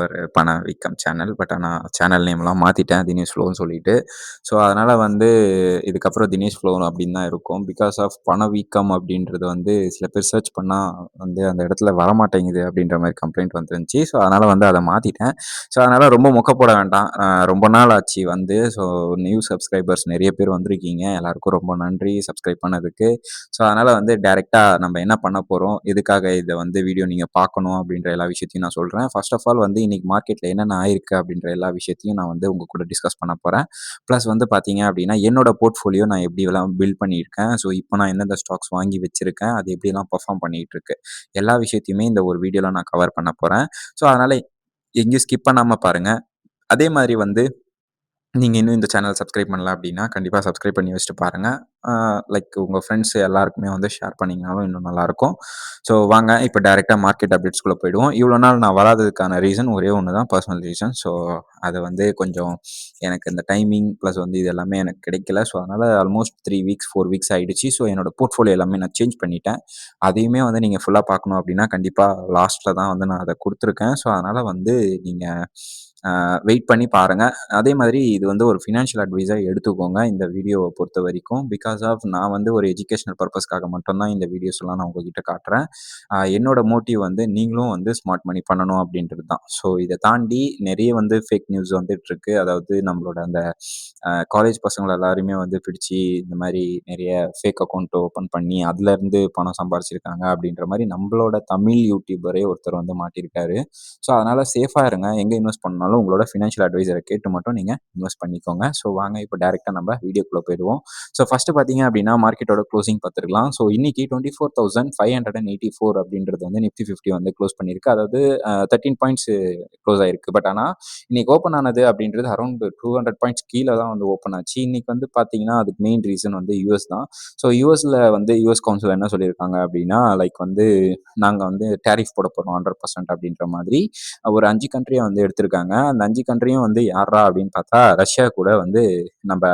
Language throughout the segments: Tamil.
ஒரு பணவீக்கம் சேனல். பட் ஆனா சேனல் நேம்லாம் மாத்திட்டேன். தினேஷ் ஃப்ளோன்னு சொல்லிட்டு. ஸோ, அதனால வந்து இதுக்கப்புறம் தினேஷ் ஃப்ளோ அப்படின்னு தான் இருக்கும். பிகாஸ் ஆஃப் பணவீக்கம் அப்படின்றது வந்து சில பேர் சர்ச் பண்ணா வந்து அந்த இடத்துல வரமாட்டேங்குது அப்படின்ற மாரி கம்ப்ளைண்ட் வந்துருந்துச்சு. ஸோ, அதனால வந்து அத மாத்திட்டேன். ஸோ, அதனால ரொம்ப மொக்க போட வேண்டாம். ரொம்ப நாள் ஆச்சு வந்து. ஸோ, நியூ சப்ஸ்கிரைபர்ஸ் நெறைய பேர் வந்திருக்கீங்க. எல்லாருக்கும் ரொம்ப நன்றி சப்ஸ்கிரைப் பண்ணதுக்கு. ஸோ, அதனால வந்து டைரக்ட்டா நம்ம என்ன பண்ண போறோம்? எதுக்காக இத வந்து வீடியோ நீங்க பார்க்கணும் அப்படின்ற எல்லா விஷயத்தையும் நான் சொல்றேன். ஃபர்ஸ்ட் ஆஃப் ஆல் வந்து இன்னைக்கு மார்க்கெட்ல என்னென்ன ஆயிருக்கு அப்படின்ற எல்லா விஷயத்தையும் நான் வந்து உங்க கூட டிஸ்கஸ் பண்ண போறேன். பிளஸ் வந்து பார்த்தீங்க அப்படின்னா, என்னோட போர்ட்ஃபோலியோ நான் எப்படியெல்லாம் பில்ட் பண்ணியிருக்கேன். ஸோ, இப்போ நான் எந்தெந்த ஸ்டாக்ஸ் வாங்கி வச்சிருக்கேன். அது எப்படியெல்லாம் பெர்ஃபார்ம் பண்ணிட்டு இருக்கு. எல்லா விஷயத்தையுமே இந்த ஒரு வீடியோல நான் கவர் பண்ண போறேன். ஸோ, அதனால எங்கேயும் ஸ்கிப் பண்ணாம பாருங்க. அதே மாரி வந்து நீங்க இன்னும் இந்த சேனல் சப்ஸ்கிரைப் பண்ணல அப்படின்னா, கண்டிப்பா சப்ஸ்கிரைப் பண்ணி வச்சுட்டு பாருங்க. ஆ லைக் உங்க ஃப்ரெண்ட்ஸ் எல்லாருக்குமே வந்து ஷேர் பண்ணீங்கனாலும் இன்னும் நல்லாயிருக்கும். ஸோ வாங்க இப்ப டைரக்ட்டா மார்க்கெட் அப்டேட்ஸ்குள்ள போயிடுவோம். இவ்வளோ நாள் நான் வராததுக்கான ரீசன் ஒரே ஒண்ணு தான் பர்சனல் ரீசன். ஸோ அது வந்து கொஞ்சம் எனக்கு இந்த டைமிங் பிளஸ் வந்து இது எல்லாமே எனக்கு கிடைக்கல. ஸோ அதனால ஆல்மோஸ்ட் 3 வீக்ஸ், 4 வீக்ஸ் ஆயிடுச்சு. ஸோ என்னோட போர்ட்ஃபோலியோ எல்லாமே நான் சேஞ்ச் பண்ணிட்டேன். அதையுமே வந்து நீங்க ஃபுல்லா பார்க்கணும் அப்படின்னா, கண்டிப்பா லாஸ்ட்ல தான் வந்து நான் அத குடுத்துருக்கேன். ஸோ அதனால வந்து நீங்க வெயிட் பண்ணி பாருங்க. அதே மாதிரி இது வந்து ஒரு ஃபினான்ஷியல் அட்வைஸா எடுத்துக்கோங்க, இந்த வீடியோவ பொறுத்தவரைக்கும். பிகாஸ் ஆஃப் நான் வந்து ஒரு எஜுகேஷனல் பர்ப்பஸ்க்காக மட்டும் தான் இந்த வீடியோஸ்லாம் நான் உங்ககிட்ட காட்டுறேன். என்னோட மோட்டிவ் வந்து நீங்களும் வந்து ஸ்மார்ட் மனி பண்ணணும் அப்படின்றது தான். ஸோ இத தாண்டி நெறைய வந்து ஃபேக் நியூஸ் வந்துட்டுருக்கு. அதாவது நம்மளோட அந்த காலேஜ் பசங்கள எல்லாரையுமே வந்து பிடிச்சு இந்த மாரி நெறைய ஃபேக் அக்கவுண்ட் ஓப்பன் பண்ணி, அதுலருந்து பணம் சம்பாரிச்சிருக்காங்க அப்படின்ற மாரி நம்மளோட தமிழ் யூடியூபரே ஒருத்தர் வந்து மாட்டியிருக்காரு. ஸோ, அதனால சேஃபா இருங்க. எங்க இன்வெஸ்ட் பண்ணாலும் உங்களோட ஃபினான்ஷியல் அட்வைசர கேட்டு மட்டும் நீங்க இன்வெஸ்ட் பண்ணிக்கோங்க. ஸோ, வாங்க இப்ப டைரக்ட்டா நம்ம வீடியோக்குள்ள போயிடுவோம். ஸோ, ஃபர்ஸ்ட் பார்த்தீங்க அப்படின்னா, மார்க்கெட்டோட க்ளோசிங் பார்த்துருக்கலாம். ஸோ, இன்னைக்கு 24,584 அப்படின்றது வந்து நிஃப்டி 50 வந்து க்ளோஸ் பண்ணியிருக்கு. அதாவது 13 பாயிண்ட்ஸ் க்ளோஸ் ஆயிருக்கு. பட் ஆனா, இன்னைக்கு ஓப்பன் ஆனது அப்படின்றது அரவுண்ட் 200 பாயிண்ட்ஸ் கீழ தான் வந்து ஓப்பன் ஆச்சு. இன்னைக்கு வந்து பார்த்தீங்கன்னா, அதுக்கு மெயின் ரீசன் வந்து யுஎஸ் தான். ஸோ, யுஎஸ்ல வந்து யுஎஸ் கவுன்சில் என்ன சொல்லியிருக்காங்க அப்படின்னா, லைக் வந்து நாங்க வந்து டாரிஃப் போட போறோம் 100% அப்படின்ற மாதிரி ஒரு 5 கண்ட்ரிய வந்து எடுத்திருக்காங்க. அந்த 5 கண்ட்ரியும் வந்து யார்ரா அப்படின்னு பார்த்தா, ரஷ்யா கூட வந்து நம்ப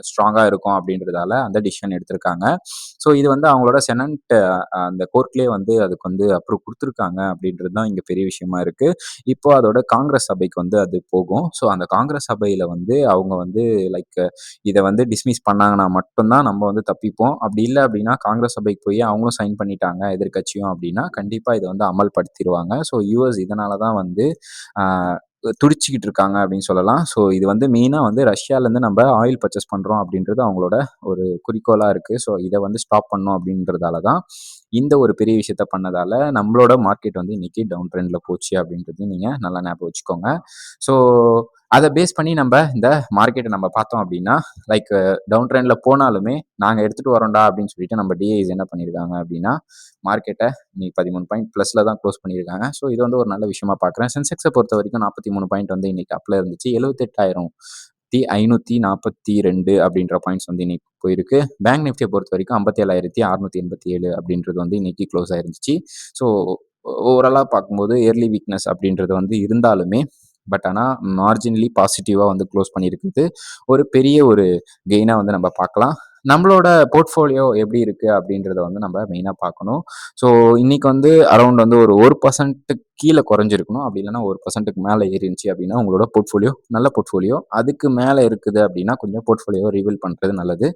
ஸ்ட்ராங்கா இருக்கோம் அப்படின்றதால அந்த டிசிஷன் எடுத்திருக்காங்க. ஸோ இது வந்து அவங்களோட செனட் அந்த கோர்ட்லயே வந்து அதுக்கு வந்து அப்ரூவ் குடுத்துருக்காங்க அப்படின்றது தான் இங்க பெரிய விஷயமா இருக்கு. இப்போ அதோட காங்கிரஸ் சபைக்கு வந்து அது போகும். ஸோ அந்த காங்கிரஸ் சபையில வந்து அவங்க வந்து லைக் இத வந்து டிஸ்மிஸ் பண்ணாங்கன்னா மட்டும் தான் நம்ம வந்து தப்பிப்போம். அப்படி இல்ல அப்படின்னா காங்கிரஸ் சபைக்கு போய் அவங்களும் சைன் பண்ணிட்டாங்க எதிர்க்கட்சியும் அப்படின்னா, கண்டிப்பா இத வந்து அமல்படுத்திருவாங்க. ஸோ யுஎஸ் இதனால தான் வந்து ஆ துடிச்சுக்கிட்டு இருக்காங்க அப்படின்னு சொல்லலாம். ஸோ இது வந்து மெயினா வந்து ரஷ்யாலேருந்து நம்ம ஆயில் பர்ச்சேஸ் பண்றோம் அப்படின்றது அவங்களோட ஒரு குறிக்கோளா இருக்கு. ஸோ இத வந்து ஸ்டாப் பண்ணணும் அப்படின்றதால தான் இந்த ஒரு பெரிய விஷயத்த பண்ணதால நம்மளோட மார்க்கெட் வந்து இன்னைக்கு டவுன் ட்ரெண்ட்ல போச்சு அப்படின்றதையும் நீங்க நல்லா ஞாபகம் வச்சுக்கோங்க. ஸோ அத பேஸ் பண்ணி நம்ப இந்த மார்க்கெட்ட நம்ம பார்த்தோம் அப்படின்னா, லைக் டவுன் ட்ரெண்ட்ல போனாலுமே நாங்க எடுத்துட்டு வரோம்டா அப்படின்னு சொல்லிட்டு நம்ம டிஐஸ் என்ன பண்ணியிருக்காங்க அப்படின்னா, மார்க்கெட்ட இன்னைக்கு 13 பாயிண்ட் பிளஸ்ல தான் க்ளோஸ் பண்ணியிருக்காங்க. ஸோ இது வந்து ஒரு நல்ல விஷயமா பார்க்குறேன். சென்செக்ஸ பொறுத்தவரைக்கும் 43 பாயிண்ட் வந்து இன்னைக்கு அப்ல இருந்துச்சு. 78,542 அப்படின்ற பாயிண்ட்ஸ் வந்து இன்னைக்கு போயிருக்கு. பேங்க் நிஃப்டிய பொறுத்தவரைக்கும் 57,687 அப்படின்றது வந்து இன்னைக்கு க்ளோஸ் ஆயிருந்துச்சு. ஸோ ஓவராலா பார்க்கும்போது இயர்லி வீக்னஸ் அப்படின்றது வந்து இருந்தாலுமே, பட் ஆனா மார்ஜினலி பாசிட்டிவா வந்து க்ளோஸ் பண்ணியிருக்குது. ஒரு பெரிய ஒரு கெயினா வந்து நம்ம பார்க்கலாம். நம்மளோட போர்ட்ஃபோலியோ எப்படி இருக்கு அப்படின்றத வந்து நம்ம மெயினா பார்க்கணும். ஸோ இன்னைக்கு வந்து அரவுண்ட் வந்து ஒரு 1% கீழ குறைஞ்சிருக்கணும். அப்படி இல்லன்னா 1%க்கு மேல ஏறிருந்துச்சு அப்படின்னா, உங்களோட போர்ட்ஃபோலியோ நல்ல போர்ட்ஃபோலியோ. அதுக்கு மேல இருக்குது அப்படின்னா, கொஞ்சம் போர்ட்ஃபோலியோவ ரிவீல் பண்றது நல்லது.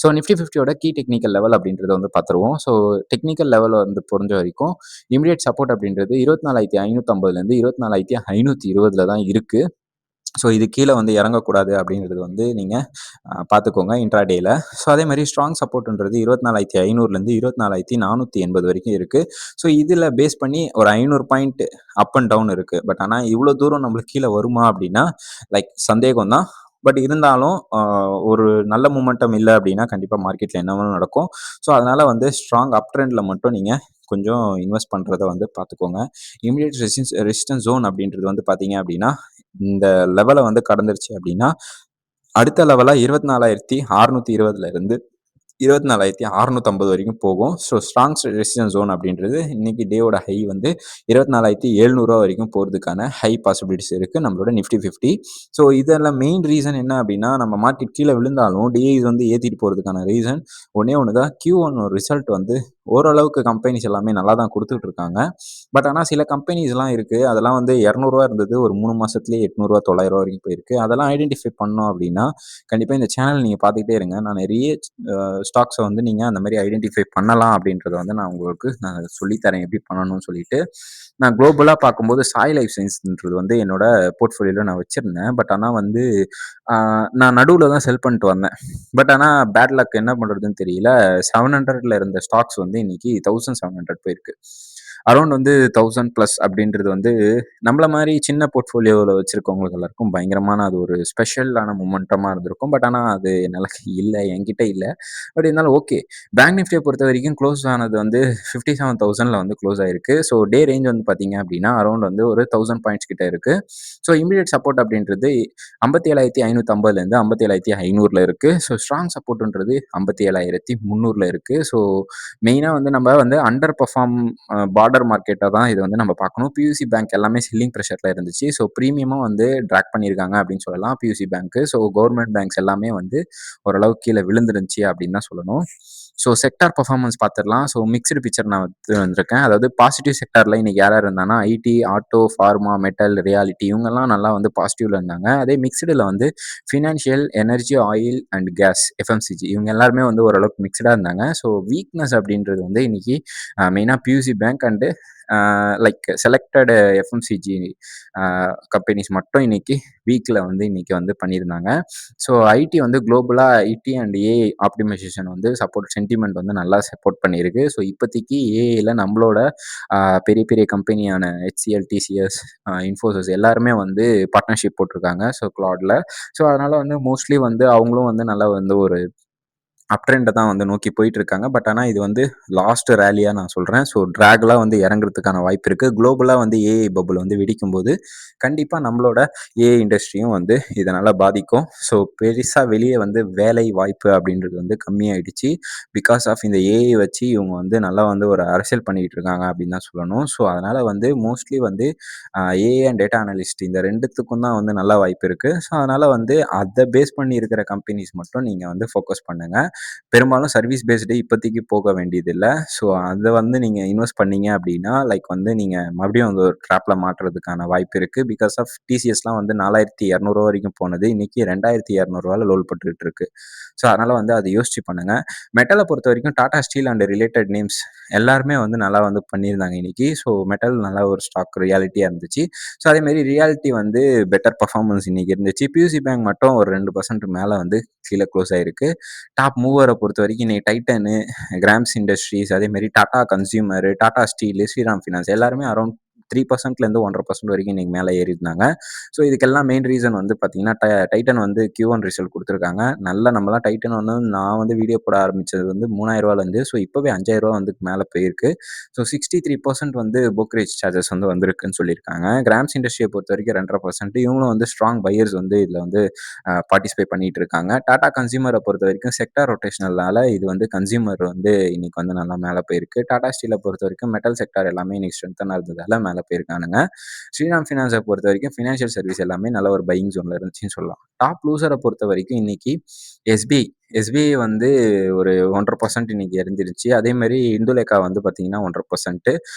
ஸோ நிஃப்டி 50யோட கீ டெக்னிக்கல் லெவல் அப்படின்றத வந்து பார்த்துருவோம். ஸோ டெக்னிக்கல் லெவல் வந்து பொறுத்த வரைக்கும் இமிடியேட் சப்போர்ட் அப்படின்றது 24,550லேருந்து 24,520ல தான் இருக்கு. ஸோ இது கீழ வந்து இறங்கக்கூடாது அப்படின்றது வந்து நீங்க பார்த்துக்கோங்க இன்ட்ராடேல. ஸோ அதே மாரி ஸ்ட்ராங் சப்போர்ட்ன்றது 24,500லேருந்து 24,480 வரைக்கும் இருக்கு. ஸோ இதில பேஸ் பண்ணி ஒரு 500 பாயிண்ட் அப் அண்ட் டவுன் இருக்கு. பட் ஆனா இவ்வளோ தூரம் நம்மளுக்கு கீழ வருமா அப்படின்னா, லைக் சந்தேகம் தான். பட் இருந்தாலும் ஒரு நல்ல மொமெண்டம் இல்ல அப்படின்னா, கண்டிப்பா மார்க்கெட்ல என்ன வேணாலும் நடக்கும். ஸோ அதனால வந்து ஸ்ட்ராங் அப் ட்ரெண்ட்ல மட்டும் நீங்க கொஞ்சம் இன்வெஸ்ட் பண்றத வந்து பார்த்துக்கோங்க. இமிடியேட் ரெசிஸ்டன்ஸ் ஜோன் அப்படின்றது வந்து பார்த்தீங்க அப்படின்னா, இந்த லெவல வந்து கடந்துருச்சு அப்படின்னா, அடுத்த லெவலா 24,620ல இருந்து 24,650 வரைக்கும் போகும். ஸோ ஸ்ட்ராங் ரெசிஸ்டன்ஸ் ஜோன் அப்படின்றது இன்னைக்கு டேவோட ஹை வந்து 24,700 வரைக்கும் போறதுக்கான ஹை பாசிபிலிட்டிஸ் இருக்கு நம்மளோட நிஃப்டி 50. ஸோ இதெல்லாம் மெயின் ரீசன் என்ன அப்படின்னா, நம்ம மார்க்கெட் கீழ விழுந்தாலும் டிஐஸ் வந்து ஏத்திட்டு போறதுக்கான ரீசன் ஒண்ணே ஒண்ணு தான். Q1 ரிசல்ட் வந்து ஓரளவுக்கு கம்பெனிஸ் எல்லாமே நல்லா தான் குடுத்துட்டு இருக்காங்க. பட் ஆனா சில கம்பெனிஸ்லாம் இருக்கு. அதெல்லாம் வந்து ரூ. 200 இருந்தது. ஒரு 3 மாசத்திலேயே ரூ. 800 ரூ. 900 வரைக்கும் போயிருக்கு. அதெல்லாம் ஐடென்டிஃபை பண்ணோம் அப்டின்னா, கண்டிப்பா இந்த சேனல் நீங்க பார்த்துக்கிட்டே இருங்க. நான் நெறைய ஸ்டாக்ஸ வந்து நீங்க அந்த மாரி ஐடென்டிஃபை பண்ணலாம் அப்டின்றத வந்து நான் உங்களுக்கு சொல்லி தரேன் எப்படி பண்ணணும்னு சொல்லிட்டு. நான் குளோபலா பார்க்கும்போது சாய் லைஃப் சயன்ஸ்ன்றது வந்து என்னோட போர்ட்ஃபோலியோல நான் வச்சிருந்தேன். பட் ஆனா வந்து ஆ நான் நடுவுல தான் செல் பண்ணிட்டு வந்தேன். பட் ஆனா பேட் லக் என்ன பண்றதுன்னு தெரியல. 700ல இருந்த ஸ்டாக்ஸ் வந்து இன்னைக்கு 1700 போயிருக்கு. அரவுண்ட் வந்து 1000 பிளஸ் அப்படின்றது வந்து நம்மள மாரி சின்ன போர்ட்ஃபோலியோல வச்சிருக்கவங்களுக்கு எல்லாருக்கும் பயங்கரமான அது ஒரு ஸ்பெஷலான மொமெண்டமா இருந்திருக்கும். பட் ஆனா அது என்னால இல்ல, என்கிட்ட இல்ல. பட் இருந்தாலும் ஓகே. பேங்க் நிஃப்டிய பொறுத்தவரைக்கும் க்ளோஸ் ஆனது வந்து 57,000ல வந்து க்ளோஸ் ஆயிருக்கு. ஸோ டே ரேஞ்ச் வந்து பார்த்தீங்க அப்படின்னா, அரவுண்ட் வந்து ஒரு 1000 பாயிண்ட்ஸ் கிட்ட இருக்கு. ஸோ இம்மீடியேட் சப்போர்ட் அப்படின்றது 57,550லேருந்து 57,500ல இருக்கு. ஸோ ஸ்ட்ராங் சப்போர்ட்ன்றது 57,300ல இருக்கு. ஸோ மெயினா வந்து நம்ம வந்து அண்டர் பெர்ஃபார்ம் பார்டர் மார்க்கெட்டா தான் இது வந்து நம்ம பார்க்கணும். பியூசி பேங்க் எல்லாமே செல்லிங் பிரஷர்ல இருந்துச்சு. ஸோ பிரீமியமும் வந்து டிராக் பண்ணியிருக்காங்க அப்படின்னு சொல்லலாம் PSU bank. So government banks எல்லாமே வந்து ஓரளவுக்கு கீழ விழுந்துருந்துச்சு அப்படின்னு தான் சொல்லணும். ஸோ செக்டார் பெர்ஃபார்மன்ஸ் பார்த்துடலாம். ஸோ மிக்ஸ்டு பிக்சர் நான் எடுத்து வந்திருக்கேன். அதாவது பாசிட்டிவ் செக்டார்ல இன்னைக்கு யார் யார் இருந்தாங்கன்னா, IT, auto, pharma, metal, realty இவங்கலாம் நல்லா வந்து பாசிட்டிவ்ல இருந்தாங்க. அதே மிக்ஸ்டுல வந்து financial, energy, oil and gas, FMCG இவங்க எல்லாருமே வந்து ஓரளவுக்கு மிக்ஸ்டா இருந்தாங்க. ஸோ வீக்னஸ் அப்படின்றது வந்து இன்னைக்கு மெயினா PSU bank and like selected FMCG companies மட்டும் இன்னைக்கு வீக்ல வந்து இன்னைக்கு வந்து பண்ணியிருந்தாங்க. ஸோ ஐடி வந்து குளோபலா ஐடி அண்ட் ஏஐ ஆப்டிமைசேஷன் வந்து சப்போர்ட் சென்டிமெண்ட் வந்து நல்லா சப்போர்ட் பண்ணியிருக்கு. ஸோ இப்போதைக்கு ஏஐல நம்மளோட பெரிய பெரிய கம்பெனியான HCL, TCS, இன்ஃபோசிஸ் எல்லாருமே வந்து பார்ட்னர்ஷிப் போட்டிருக்காங்க. ஸோ கிளாட்ல. ஸோ அதனால வந்து மோஸ்ட்லி வந்து அவங்களும் வந்து நல்லா வந்து ஒரு அப் ட்ரெண்ட தான் வந்து நோக்கி போயிட்டு இருக்காங்க. பட் ஆனா இது வந்து லாஸ்ட் ரேலியா நான் சொல்றேன். ஸோ டிராக்லாம் வந்து இறங்குறதுக்கான வாய்ப்பு இருக்கு. குளோபலா வந்து ஏஐ பபுள் வந்து வெடிக்கும்போது, கண்டிப்பா நம்மளோட ஏஐ இண்டஸ்ட்ரியும் வந்து இதனால பாதிக்கும். ஸோ பெருசா வெளிய வந்து வேலை வாய்ப்பு அப்படின்றது வந்து கம்மியாயிடுச்சு. பிகாஸ் ஆஃப் இந்த ஏஐ வச்சு இவங்க வந்து நல்லா வந்து ஒரு அரசியல் பண்ணிக்கிட்டு இருக்காங்க அப்படின்னு தான் சொல்லணும். ஸோ அதனால வந்து மோஸ்ட்லி வந்து ஏஐ அண்ட் டேட்டா அனலிஸ்ட் இந்த 2த்துக்கும் தான் வந்து நல்ல வாய்ப்பு இருக்கு. ஸோ அதனால வந்து அத பேஸ் பண்ணி இருக்கிற கம்பெனிஸ் மட்டும் நீங்க வந்து ஃபோக்கஸ் பண்ணுங்க. பெரும்பாலும் சர்வீஸ் பேஸ்டு இப்போதைக்கு போக வேண்டியதில்ல. ஸோ அத வந்து நீங்க இன்வெஸ்ட் பண்ணீங்க அப்படின்னா, லைக் வந்து நீங்க மறுபடியும் வந்து ஒரு ட்ராப்ல மாட்டுறதுக்கான வாய்ப்பு இருக்கு. பிகாஸ் ஆஃப் டிசிஎஸ்லாம் வந்து 4,200 வரைக்கும் போனது. இன்னைக்கு 2,200 லோல் பட்டுட்டு இருக்கு. ஸோ அதனால வந்து அத யோசிச்சு பண்ணுங்க. மெட்டல பொறுத்தவரைக்கும் Tata steel and related names எல்லாருமே வந்து நல்லா வந்து பண்ணியிருந்தாங்க இன்னைக்கு. ஸோ மெட்டல் நல்ல ஒரு ஸ்டாக் ரியாலிட்டியா இருந்துச்சு. ஸோ அதேமாரி ரியாலிட்டி வந்து பெட்டர் பெர்ஃபார்மன்ஸ் இன்னைக்கு இருந்துச்சு. பியூசி பேங்க் மட்டும் ஒரு 2% மேல வந்து கீழ க்ளோஸ் ஆயிருக்கு. டாப் மூவர பொறுத்தவரைக்கும் இன்னைக்கு டைட்டனு, கிராம்ஸ் இண்டஸ்ட்ரீஸ், அதேமாரி Tata consumer, Tata steel, Shriram finance எல்லாருமே அரவுண்ட் 3%லேருந்து 1,50% வரைக்கும் இன்னைக்கு மேல ஏறியிருந்தாங்க. ஸோ இதுக்கெல்லாம் மெயின் ரீசன் வந்து பார்த்தீங்கன்னா, டைட்டன் வந்து Q1 ரிசல்ட் குடுத்துருக்காங்க. நல்லா நம்மலாம் டைட்டன் வந்து நான் வந்து வீடியோ போட ஆரம்பிச்சது வந்து ரூ. 3,000லேருந்து. ஸோ இப்பவே ரூ. 5,000 வந்து மேல போயிருக்கு. ஸோ 63% வந்து புரோக்கரேஜ் சார்ஜஸ் வந்து வந்திருக்குன்னு சொல்லியிருக்காங்க. கிராம்ஸ் இண்டஸ்ட்ரிய பொறுத்தவரைக்கும் 2.5% இவங்களும் வந்து ஸ்ட்ராங் பையர்ஸ் வந்து இதுல வந்து பார்ட்டிசிபேட் பண்ணிட்டு இருக்காங்க. டாடா கன்சியூமரை பொறுத்தவரைக்கும் செக்டார் ரொட்டேஷனல்னால இது வந்து கன்சியூமர் வந்து இன்னைக்கு வந்து நல்லா மேல போயிருக்கு. டாடா ஸ்டீல பொறுத்தவரைக்கும் மெட்டல் செக்டார் எல்லாமே இன்னைக்கு ஸ்ட்ரென்த்தனா இருந்ததால மேல போயிருக்கானுங்க. ஸ்ரீராம் ஃபினான்ஸ பொறுத்தவரைக்கும் ஃபினான்ஷியல் சர்வீஸ் எல்லாமே நல்ல ஒரு பையிங் ஜோன்ல இருந்துச்சுன்னு சொல்லலாம். டாப் லூசர பொறுத்தவரைக்கும் இன்னைக்கு எஸ்பிஐ எஸ்பிஐ வந்து ஒரு 1.5% இன்னைக்கு இறங்கிருச்சு. அதே மாரி இந்துலேக்கா வந்து பார்த்தீங்கன்னா 1.5%,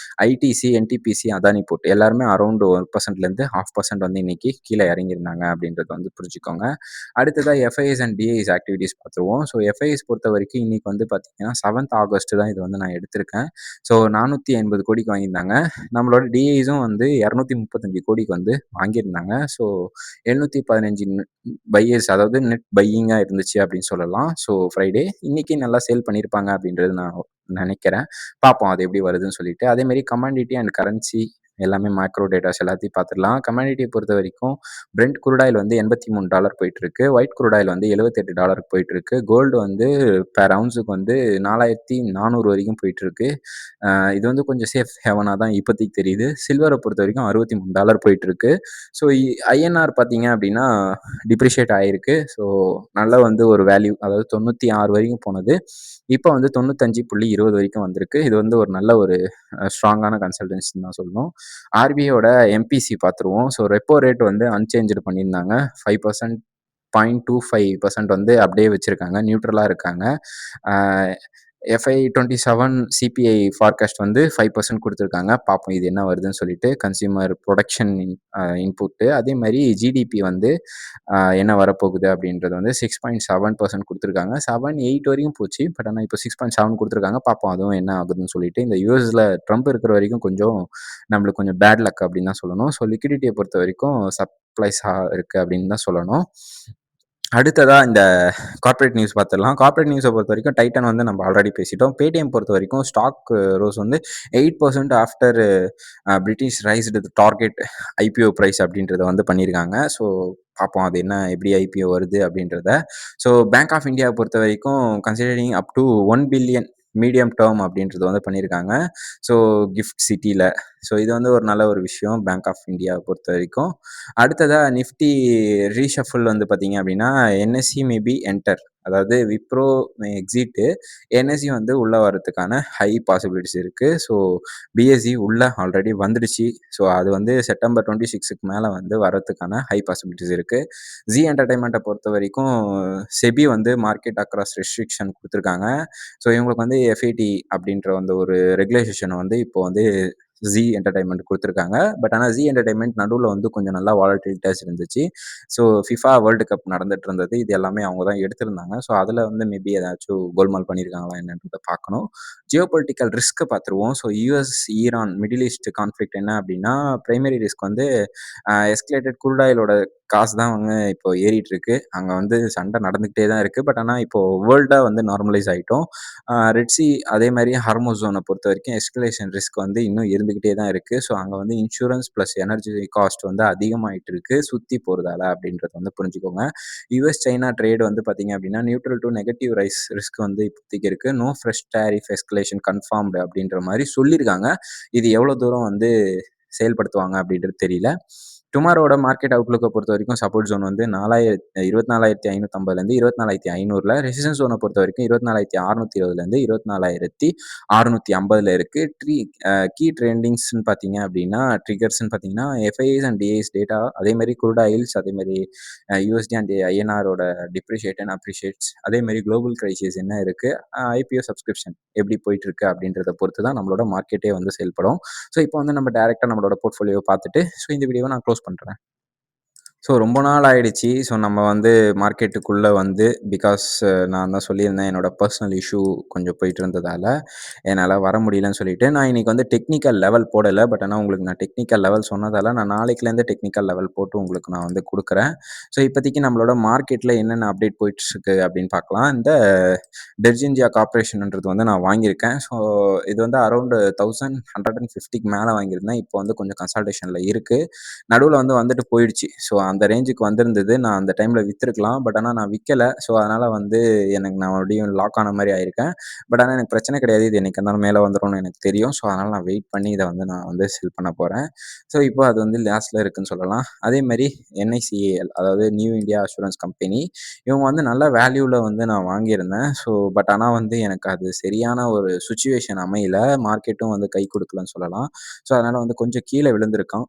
ஐடிசி, என்டிபிசி, அதானி போர்ட் எல்லாருமே அரவுண்ட் 1%லேருந்து 0.5% வந்து இன்னைக்கு கீழ இறங்கியிருந்தாங்க அப்படின்றத வந்து புரிஞ்சுக்கோங்க. அடுத்ததா எஃப்ஐஎஸ் அண்ட் டிஐஎஸ் ஆக்டிவிட்டீஸ் பார்த்துருவோம். ஸோ எஃப்ஐஎஸ் பொறுத்தவரைக்கும் இன்னைக்கு வந்து பார்த்தீங்கன்னா 7th ஆகஸ்ட் தான் இது வந்து நான் எடுத்திருக்கேன். ஸோ 480 கோடிக்கு வாங்கியிருந்தாங்க. நம்மளோட டிஐஸும் வந்து 235 கோடிக்கு வந்து வாங்கியிருந்தாங்க. ஸோ 715 பையர்ஸ் அதாவது நெட் பையிங்கா இருந்துச்சு அப்படின்னு சொல்லலாம். ஸோ ஃப்ரைடே இன்னைக்கு நல்லா சேல் பண்ணியிருப்பாங்க அப்படின்றது நான் நினைக்கிறேன். பார்ப்போம் அது எப்படி வருதுன்னு சொல்லிட்டு. அதேமாரி கமாடிட்டி அண்ட் கரன்சி எல்லாமே மேக்ரோ டேட்டாஸ் எல்லாத்தையும் பார்த்துடலாம். கமாடிட்டிய பொறுத்தவரைக்கும் பிரெண்ட் குரூட் ஆயில் வந்து $83 போயிட்டு இருக்கு. ஒயிட் குரூட் ஆயில் வந்து $78 போயிட்டு இருக்கு. கோல்டு வந்து பெர் அவுன்ஸுக்கு வந்து 4,400 வரைக்கும் போயிட்டு இருக்கு. இது வந்து கொஞ்சம் சேஃப் ஹேவனா தான் இப்போதைக்கு தெரியுது. சில்வரை பொறுத்தவரைக்கும் $63 போயிட்டு இருக்கு. ஸோ ஐஎன்ஆர் பார்த்தீங்க அப்படின்னா டிப்ரிஷியேட் ஆயிருக்கு. ஸோ நல்ல வந்து ஒரு வேல்யூ அதாவது 96 வரைக்கும் போனது. இப்போ வந்து 95.20 வரைக்கும் வந்திருக்கு. இது வந்து ஒரு நல்ல ஒரு ஸ்ட்ராங்கான கன்சல்டன்சின்னு தான் சொல்லணும். ஆர்பிஐயோட எம்பிசி பார்த்துருவோம். ஸோ ரெப்போ ரேட் வந்து அன்சேஞ்ச்டு பண்ணியிருந்தாங்க. 5% 0.25% வந்து அப்படியே வச்சிருக்காங்க. நியூட்ரலா இருக்காங்க. எஃப்ஐ 27 சிபிஐ ஃபார்காஸ்ட் வந்து 5% குடுத்துருக்காங்க. பார்ப்போம் இது என்ன வருதுன்னு சொல்லிட்டு. Consumer production input. அதே மாரி ஜிடிபி வந்து என்ன வரப்போகுது அப்படின்றது வந்து 6.7% குடுத்துருக்காங்க. 7, 8 வரைக்கும் போச்சு. பட் ஆனா இப்போ 6.7 குடுத்துருக்காங்க. பார்ப்போம் அதுவும் என்ன ஆகுதுன்னு சொல்லிட்டு. இந்த யுஎஸ்ல ட்ரம்ப் இருக்கிற வரைக்கும் கொஞ்சம் நம்மளுக்கு கொஞ்சம் பேட் லக் அப்படின்னு தான் சொல்லணும். ஸோ லிக்விடிட்டிய பொறுத்த வரைக்கும் சர்ப்ரைஸா இருக்கு அப்படின்னு தான் சொல்லணும். அடுத்ததா இந்த கார்ப்பரேட் நியூஸ் பார்த்துடலாம். கார்ப்பரேட் நியூஸ பொறுத்தவரைக்கும் டைட்டன் வந்து நம்ம ஆல்ரெடி பேசிட்டோம். பேடிஎம் பொறுத்தவரைக்கும் ஸ்டாக் ரோஸ் வந்து 8% after British raised target IPO price அப்படின்றத வந்து பண்ணியிருக்காங்க. ஸோ பார்ப்போம் அது என்ன எப்படி ஐபிஓ வருது அப்படின்றத. ஸோ பேங்க் ஆஃப் இந்தியாவை பொறுத்த வரைக்கும் considering up to 1 billion medium term அப்படின்றது வந்து பண்ணியிருக்காங்க. ஸோ கிஃப்ட் சிட்டில. ஸோ இது வந்து ஒரு நல்ல ஒரு விஷயம் பேங்க் ஆஃப் இந்தியாவை பொறுத்த வரைக்கும். அடுத்ததா நிஃப்டி ரீஷஃபிள் வந்து பார்த்தீங்க அப்படின்னா, என்எஸ்சி மே பி என்டர். அதாவது விப்ரோ மே எக்ஸிட்டு. என்எஸ்சி வந்து உள்ள வரதுக்கான ஹை பாசிபிலிட்டிஸ் இருக்கு. ஸோ பிஎஸ்இ உள்ள ஆல்ரெடி வந்துடுச்சு. ஸோ அது வந்து செப்டம்பர் 26க்கு மேல வந்து வரதுக்கான ஹை பாசிபிலிட்டிஸ் இருக்கு. ஜீ என்டர்டெயின்மெண்ட்ட பொறுத்தவரைக்கும் செபி வந்து மார்க்கெட் அக்ராஸ் ரெஸ்ட்ரிக்ஷன் குடுத்துருக்காங்க. ஸோ இவங்களுக்கு வந்து எஃப்ஏடி அப்படின்ற அந்த ஒரு ரெகுலேஷன வந்து இப்போ வந்து ஜீ என்டர்டெயின்மெண்ட் குடுத்துருக்காங்க. பட் ஆனா ஜீ என்டர்டெயின்மெண்ட் நடுவுல வந்து கொஞ்சம் நல்லா வாலட்டிலிட்டிஸ் இருந்துச்சு. ஸோ ஃபிஃபா வேர்ல்டு கப் நடந்துட்டு இருந்தது. இது எல்லாமே அவங்க தான் எடுத்திருந்தாங்க. ஸோ அதுல வந்து மேபி ஏதாச்சும் கோல்மால் பண்ணியிருக்காங்களா என்னன்றத பார்க்கணும். ஜியோ பொலிட்டிக்கல் ரிஸ்க் பார்த்துருவோம். So US, Iran, Middle East conflict என்ன அப்படின்னா, பிரைமரி ரிஸ்க் வந்து எஸ்கலேட்டட் குரூட் ஆயிலோட காசு தான் வந்து இப்போ ஏறிட்டு இருக்கு. அங்க வந்து சண்டை நடந்துகிட்டே தான் இருக்கு. பட் ஆனா இப்போ வேர்ல்டா வந்து நார்மலைஸ் ஆயிட்டோம். ரெட் சி அதே மாரி ஹார்மோஸ் ஜோன பொறுத்தவரைக்கும் எஸ்கலேஷன் ரிஸ்க் வந்து இன்னும் இருந்துகிட்டே தான் இருக்கு. ஸோ அங்க வந்து இன்சூரன்ஸ் பிளஸ் எனர்ஜி காஸ்ட் வந்து அதிகமாயிட்டு இருக்கு. சுத்தி போறதால அப்படின்றத வந்து புரிஞ்சுக்கோங்க. யுஎஸ் சைனா ட்ரேட் வந்து பார்த்தீங்க அப்படின்னா, நியூட்ரல் டூ நெகட்டிவ் ரிஸ்க் வந்து இப்போதைக்கு இருக்கு. No fresh tariff escalation confirmed அப்படின்ற மாரி சொல்லியிருக்காங்க. இது எவ்வளோ தூரம் வந்து செயல்படுத்துவாங்க அப்படின்றது தெரியல. டுமாரோட மார்க்கெட் அவுட்லுக்க பொறுத்தவரைக்கும் சப்போர்ட் ஜோன் வந்து 24,550லேருந்து 24,500ல, ரெசிஸ்டன்ஸ் ஜோன பொறுத்தவரைக்கும் 24,620லேருந்து 24,650ல இருக்கு. கீ ட்ரெண்டிங்ஸ்ன்னு பார்த்தீங்க அப்படின்னா, ட்ரிகர்ஸ்ன்னு பார்த்தீங்கன்னா, எஃப்ஐஐஸ் அண்ட் டிஐஸ் டேட்டா, அதே மாரி குரூட் ஆயில்ஸ், அதே மாரி யுஎஸ்டி அண்ட் ஐஎன்ஆரோட டிப்ரிஷியேட் அண்ட் அப்ரிஷியேட்ஸ், அதே மாரி குளோபல் கிரைசிஸ் என்ன இருக்கு, ஐபிஓ சப்ஸ்கிரிப்ஷன் எப்படி போயிட்டு இருக்கு அப்படின்றத பொறுத்து தான் நம்மளோட மார்க்கெட்டே வந்து செயல்படும். ஸோ இப்போ வந்து நம்ம டைரக்ட்டா நம்மளோட போர்ட்ஃபோலியோ பார்த்துட்டு, ஸோ இந்த வீடியோவ நான் க்ளோஸ் பண்றேன். ஸோ ரொம்ப நாள் ஆயிடுச்சு. ஸோ நம்ம வந்து மார்க்கெட்டுக்குள்ள வந்து பிகாஸ் நான் தான் சொல்லியிருந்தேன். என்னோட பர்சனல் இஷ்யூ கொஞ்சம் போயிட்டு இருந்ததால, என்னால வர முடியலன்னு சொல்லிட்டு, நான் இன்னைக்கு வந்து டெக்னிக்கல் லெவல் போடல. பட் ஆனா உங்களுக்கு நான் டெக்னிக்கல் லெவல் சொன்னதால, நான் நாளைக்குலேருந்து டெக்னிக்கல் லெவல் போட்டு உங்களுக்கு நான் வந்து குடுக்குறேன். ஸோ இப்போதைக்கு நம்மளோட மார்க்கெட்ல என்னென்ன அப்டேட் போயிட்டுருக்கு அப்படின்னு பார்க்கலாம். இந்த டெர்ஜின்ஜியா கார்ப்பரேஷன்ன்றது வந்து நான் வாங்கியிருக்கேன். ஸோ இது வந்து அரவுண்ட் 1150க்கு மேல வாங்கியிருந்தேன். இப்போ வந்து கொஞ்சம் கன்சால்டேஷன்ல இருக்கு. நடுவுல வந்து வந்துட்டு போயிடுச்சு. ஸோ அந்த ரேஞ்சுக்கு வந்திருந்தது. நான் அந்த டைம்ல வித்துருக்கலாம். பட் ஆனா நான் விக்கல. ஸோ அதனால வந்து எனக்கு நான் மறுபடியும் லாக் ஆன மாரி ஆயிருக்கேன். பட் ஆனா எனக்கு பிரச்சனை கிடையாது. இது என்னைக்கா இருந்தாலும் மேல வந்துரும்னு எனக்கு தெரியும். ஸோ அதனால நான் வெயிட் பண்ணி இத வந்து நான் வந்து செல் பண்ண போறேன். ஸோ இப்போ அது வந்து லாஸ்ட்ல இருக்குன்னு சொல்லலாம். அதே மாரி என்ஐசிஏஎல், அதாவது நியூ இந்தியா அஷ்யூரன்ஸ் கம்பெனி, இவங்க வந்து நல்ல வேல்யூல வந்து நான் வாங்கியிருந்தேன். ஸோ பட் ஆனா வந்து எனக்கு அது சரியான ஒரு சிச்சுவேஷன் அமையல. மார்க்கெட்டும் வந்து கை குடுக்கலன்னு சொல்லலாம். ஸோ அதனால வந்து கொஞ்சம் கீழ விழுந்திருக்கான்.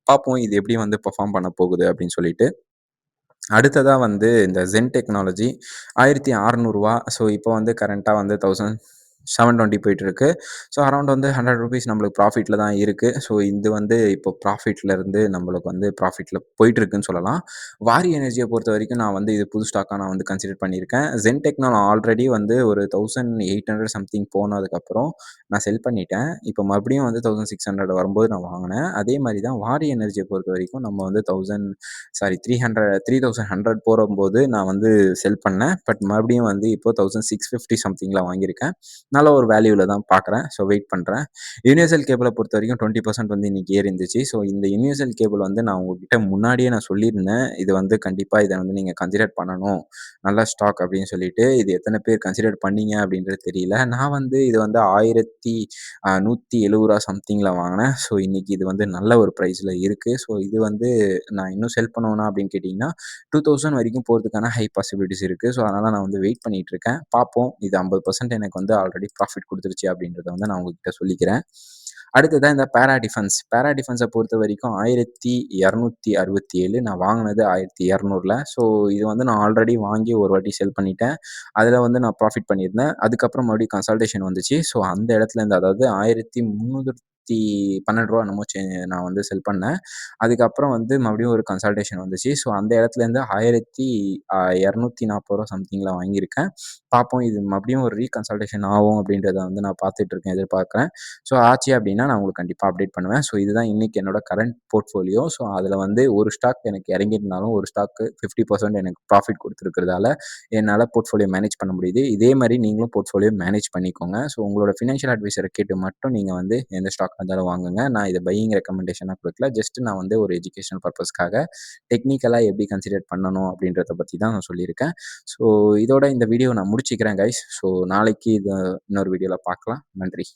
பார்ப்போம் இது எப்படி வந்து பெர்ஃபார்ம் பண்ண போகுது அப்படின்னு சொல்லிட்டு. அடுத்ததா வந்து இந்த ஜென் டெக்னாலஜி ரூ. 1600. ஸோ இப்போ வந்து கரண்ட்டா வந்து 1720 போயிட்டுருக்கு. ஸோ அரவுண்ட் வந்து ₹100 நம்மளுக்கு ப்ராஃபிட்ல தான் இருக்கு. ஸோ இது வந்து இப்போ ப்ராஃபிட்ல இருந்து நம்மளுக்கு வந்து ப்ராஃபிட்ல போயிட்டுருக்குன்னு சொல்லலாம். வாரி எனர்ஜிய பொறுத்தவரைக்கும் நான் வந்து இது புது ஸ்டாக்கா நான் வந்து கன்சிடர் பண்ணியிருக்கேன். ஜென் டெக்னா நான் ஆல்ரெடி வந்து ஒரு 1800 சம்திங் போனதுக்கப்புறம் நான் செல் பண்ணிட்டேன். இப்போ மறுபடியும் வந்து 1600 வரும்போது நான் வாங்குனேன். அதே மாரி தான் வாரி எனர்ஜிய பொறுத்தவரைக்கும் நம்ம வந்து 3100 போறம்போது நான் வந்து செல் பண்ணேன். பட் மறுபடியும் வந்து இப்போ 1650 சம்திங்ல வாங்கியிருக்கேன். நல்ல ஒரு வேல்யூல தான் பார்க்குறேன். ஸோ வெயிட் பண்றேன். யுனிவர்சல் கேபிள பொறுத்தவரைக்கும் 20% வந்து இன்னைக்கு ஏறி இருந்துச்சு. ஸோ இந்த யுனிவர்சல் கேபிள் வந்து நான் உங்ககிட்ட முன்னாடியே நான் சொல்லியிருந்தேன். இது வந்து கண்டிப்பா இத வந்து நீங்க கன்சிடர் பண்ணணும். நல்ல ஸ்டாக் அப்படின்னு சொல்லிட்டு. இது எத்தன பேர் கன்சிடர் பண்ணீங்க அப்படின்றது தெரியல. நான் வந்து இது வந்து ₹1170 சம்திங்ல வாங்குனேன். ஸோ இன்னைக்கு இது வந்து நல்ல ஒரு பிரைஸ்ல இருக்கு. ஸோ இது வந்து நான் இன்னும் செல் பண்ணுவேனா அப்படின்னு கேட்டீங்கன்னா, 2000 வரைக்கும் போறதுக்கான ஹை பாசிபிலிட்டிஸ் இருக்கு. ஸோ அதனால நான் வந்து வெயிட் பண்ணிட்டு இருக்கேன். பார்ப்போம். இது 50% எனக்கு வந்து ஆல்ரெடி ப்ராஃபிட் குடுத்துருச்சு அப்படின்றத வந்து நான் உங்ககிட்ட சொல்லிக்கிறேன். அடுத்ததா இந்த பேரா டிஃபென்ஸ். பேரா டிஃபென்ஸ பொறுத்தவரைக்கும் 1267 நான் வாங்குனது 1200ல. ஸோ இது வந்து நான் ஆல்ரெடி வாங்கி ஒரு வாட்டி செல் பண்ணிட்டேன். அதுல வந்து நான் ப்ராஃபிட் பண்ணியிருந்தேன். அதுக்கப்புறம் மறுபடியும் கன்சல்டேஷன் வந்துச்சு. ஸோ அந்த இடத்துலேருந்து அதாவது ரூ. 1312 என்னமோ நான் வந்து செல் பண்ணேன். அதுக்கப்புறம் வந்து மறுபடியும் ஒரு கன்சல்டேஷன் வந்துச்சு. ஸோ அந்த இடத்துலேருந்து ரூ. 1240 சம்திங்ல வாங்கியிருக்கேன். பார்ப்போம் இது மறுபடியும் ஒரு ரீகன்சல்டேஷன் ஆகும் அப்படின்றத வந்து நான் பார்த்துட்டு இருக்கேன், எதிர்பார்க்குறேன். ஸோ ஆச்சு அப்படின்னா நான் உங்களுக்கு கண்டிப்பா அப்டேட் பண்ணுவேன். ஸோ இதுதான் இன்னைக்கு என்னோட கரண்ட் போர்ட்ஃபோலியோ. ஸோ அதில வந்து ஒரு ஸ்டாக் எனக்கு இறங்கியிருந்தாலும், ஒரு ஸ்டாக்கு 50% எனக்கு ப்ராஃபிட் குடுத்துருக்கிறதால, என்னால போர்ட்ஃபோலியோ மேனேஜ் பண்ண முடியுது. இதே மாரி நீங்களும் போர்ட்ஃபோலியோ மேனேஜ் பண்ணிக்கோங்க. ஸோ உங்களோட ஃபினான்ஷியல் அட்வைசர கேட்டு மட்டும் நீங்க வந்து எந்த ஸ்டாக்கா இருந்தாலும் வாங்குங்க. நான் இத பையிங் ரெக்கமெண்டேஷனா குடுக்கல. ஜஸ்ட் நான் வந்து ஒரு எஜுகேஷனல் பர்ப்பஸ்க்காக டெக்னிக்கலா எப்படி கன்சிடர் பண்ணணும் அப்படின்றத பத்தி தான் நான் சொல்லியிருக்கேன். ஸோ இதோட இந்த வீடியோ நான் முடிச்சுக்கிறேன் கைஸ். ஸோ நாளைக்கு இன்னொரு வீடியோல பார்க்கலாம். நன்றி.